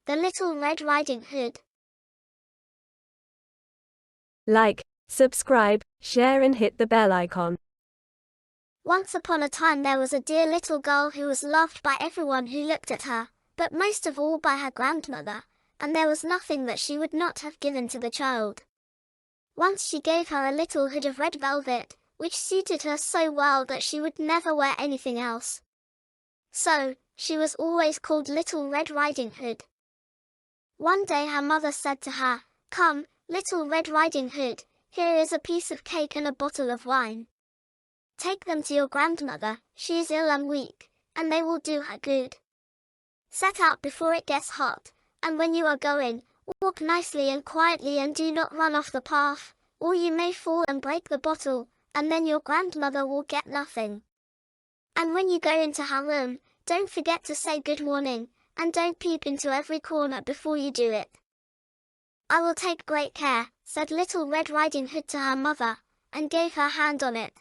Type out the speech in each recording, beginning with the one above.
The Little Red Riding Hood. Like, subscribe, share and hit the bell icon. Once upon a time there was a dear little girl who was loved by everyone who looked at her, but most of all by her grandmother, and there was nothing that she would not have given to the child. Once she gave her a little hood of red velvet, which suited her so well that she would never wear anything else. So, she was always called Little Red Riding Hood. One day her mother said to her, "Come, Little Red Riding Hood, here is a piece of cake and a bottle of wine. Take them to your grandmother, she is ill and weak, and they will do her good. Set out before it gets hot, and when you are going, walk nicely and quietly and do not run off the path, or you may fall and break the bottle, and then your grandmother will get nothing. And when you go into her room, don't forget to say good morning, and don't peep into every corner before you do it." "I will take great care," said Little Red Riding Hood to her mother, and gave her hand on it.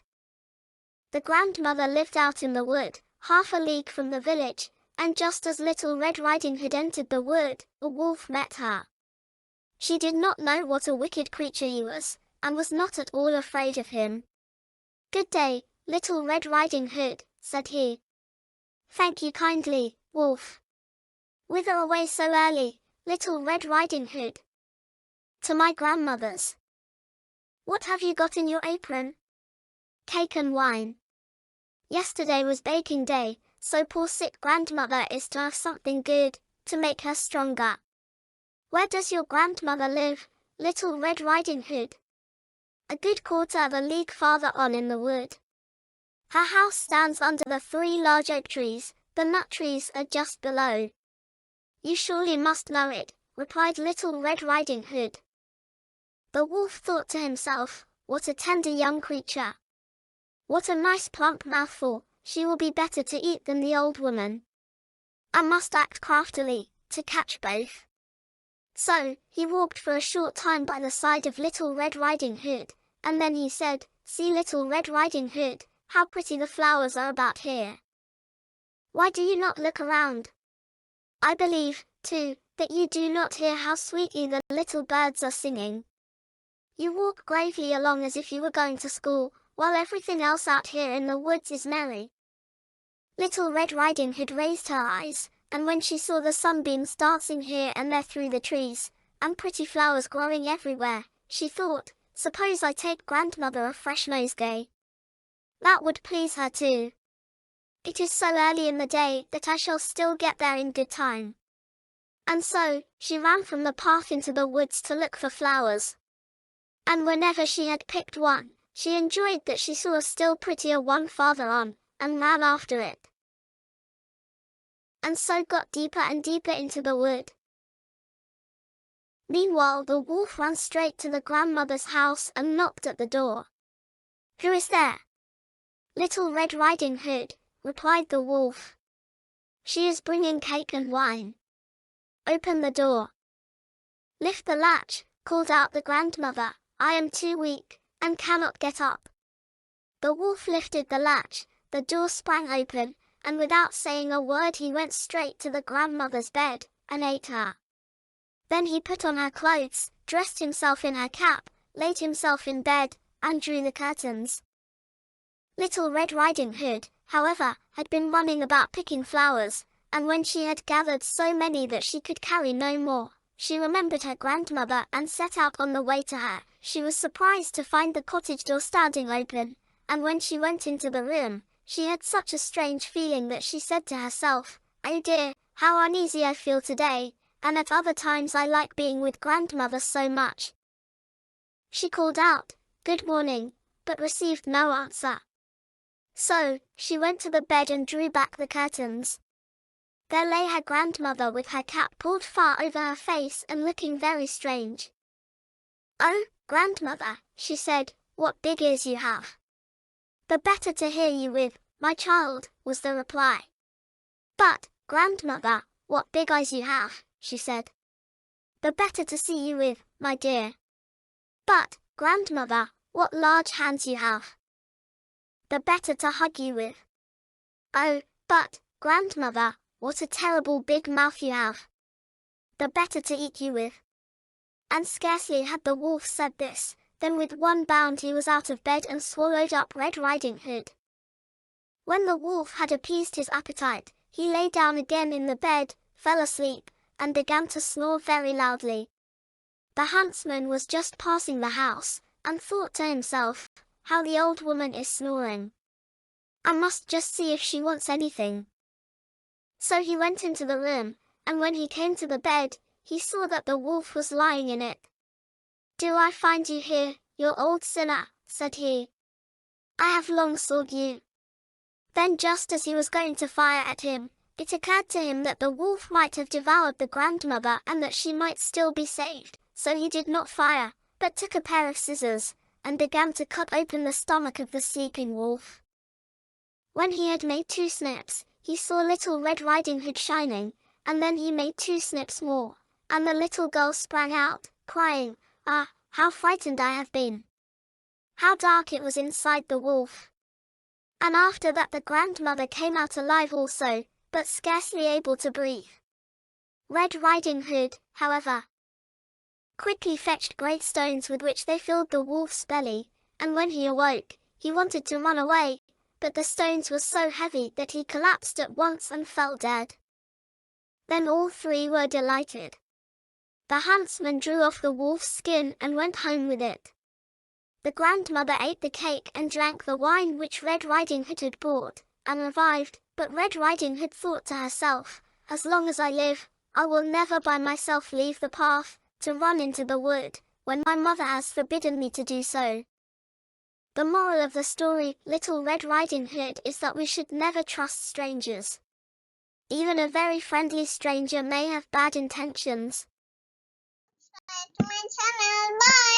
The grandmother lived out in the wood, half a league from the village, and just as Little Red Riding Hood entered the wood, a wolf met her. She did not know what a wicked creature he was, and was not at all afraid of him. "Good day, Little Red Riding Hood," said he. "Thank you kindly, wolf." "Whither away so early, Little Red Riding Hood?" "To my grandmother's." "What have you got in your apron?" "Cake and wine. Yesterday was baking day, so poor sick grandmother is to have something good, to make her stronger." "Where does your grandmother live, Little Red Riding Hood?" "A good quarter of a league farther on in the wood. Her house stands under the 3 large oak trees, the nut trees are just below." "You surely must know it," replied Little Red Riding Hood. The wolf thought to himself, "What a tender young creature! What a nice plump mouthful, she will be better to eat than the old woman. I must act craftily, to catch both." So, he walked for a short time by the side of Little Red Riding Hood, and then he said, "See, Little Red Riding Hood, how pretty the flowers are about here. Why do you not look around? I believe, too, that you do not hear how sweetly the little birds are singing. You walk gravely along as if you were going to school, while everything else out here in the woods is merry." Little Red Riding Hood raised her eyes, and when she saw the sunbeams dancing here and there through the trees, and pretty flowers growing everywhere, she thought, "Suppose I take grandmother a fresh nosegay? That would please her too. It is so early in the day that I shall still get there in good time." And so, she ran from the path into the woods to look for flowers. And whenever she had picked one, she enjoyed that she saw a still prettier one farther on, and ran after it. And so got deeper and deeper into the wood. Meanwhile the wolf ran straight to the grandmother's house and knocked at the door. "Who is there?" "Little Red Riding Hood," replied the wolf. "She is bringing cake and wine." "Open the door." "Lift the latch," called out the grandmother. "I am too weak, and cannot get up." The wolf lifted the latch, the door sprang open, and without saying a word he went straight to the grandmother's bed, and ate her. Then he put on her clothes, dressed himself in her cap, laid himself in bed, and drew the curtains. Little Red Riding Hood, however, had been running about picking flowers, and when she had gathered so many that she could carry no more, she remembered her grandmother and set out on the way to her. She was surprised to find the cottage door standing open, and when she went into the room, she had such a strange feeling that she said to herself, "Oh dear, how uneasy I feel today, and at other times I like being with grandmother so much." She called out, "Good morning," but received no answer. So, she went to the bed and drew back the curtains. There lay her grandmother with her cap pulled far over her face and looking very strange. "Oh, grandmother," she said, "what big ears you have." "The better to hear you with, my child," was the reply. "But, grandmother, what big eyes you have," she said. "The better to see you with, my dear." "But, grandmother, what large hands you have." "The better to hug you with." "Oh, but, grandmother, what a terrible big mouth you have." the better to eat you with. And scarcely had the wolf said this, than with one bound he was out of bed and swallowed up Red Riding Hood. When the wolf had appeased his appetite, he lay down again in the bed, fell asleep, and began to snore very loudly. The huntsman was just passing the house, and thought to himself, "How the old woman is snoring. I must just see if she wants anything." So he went into the room, and when he came to the bed, he saw that the wolf was lying in it. "Do I find you here, you old sinner?" said he. "I have long sought you." Then just as he was going to fire at him, it occurred to him that the wolf might have devoured the grandmother and that she might still be saved, so he did not fire, but took a pair of scissors, and began to cut open the stomach of the sleeping wolf. When he had made 2 snips, he saw little Red Riding Hood shining, and then he made 2 snips more, and the little girl sprang out, crying, "Ah, how frightened I have been! How dark it was inside the wolf!" And after that the grandmother came out alive also, but scarcely able to breathe. Red Riding Hood, however, quickly fetched great stones with which they filled the wolf's belly, and when he awoke, he wanted to run away, but the stones were so heavy that he collapsed at once and fell dead. Then all 3 were delighted. The huntsman drew off the wolf's skin and went home with it. The grandmother ate the cake and drank the wine which Red Riding Hood had brought, and revived, but Red Riding Hood thought to herself, "As long as I live, I will never by myself leave the path, to run into the wood, when my mother has forbidden me to do so." The moral of the story, Little Red Riding Hood, is that we should never trust strangers. Even a very friendly stranger may have bad intentions. Subscribe to my channel. Bye!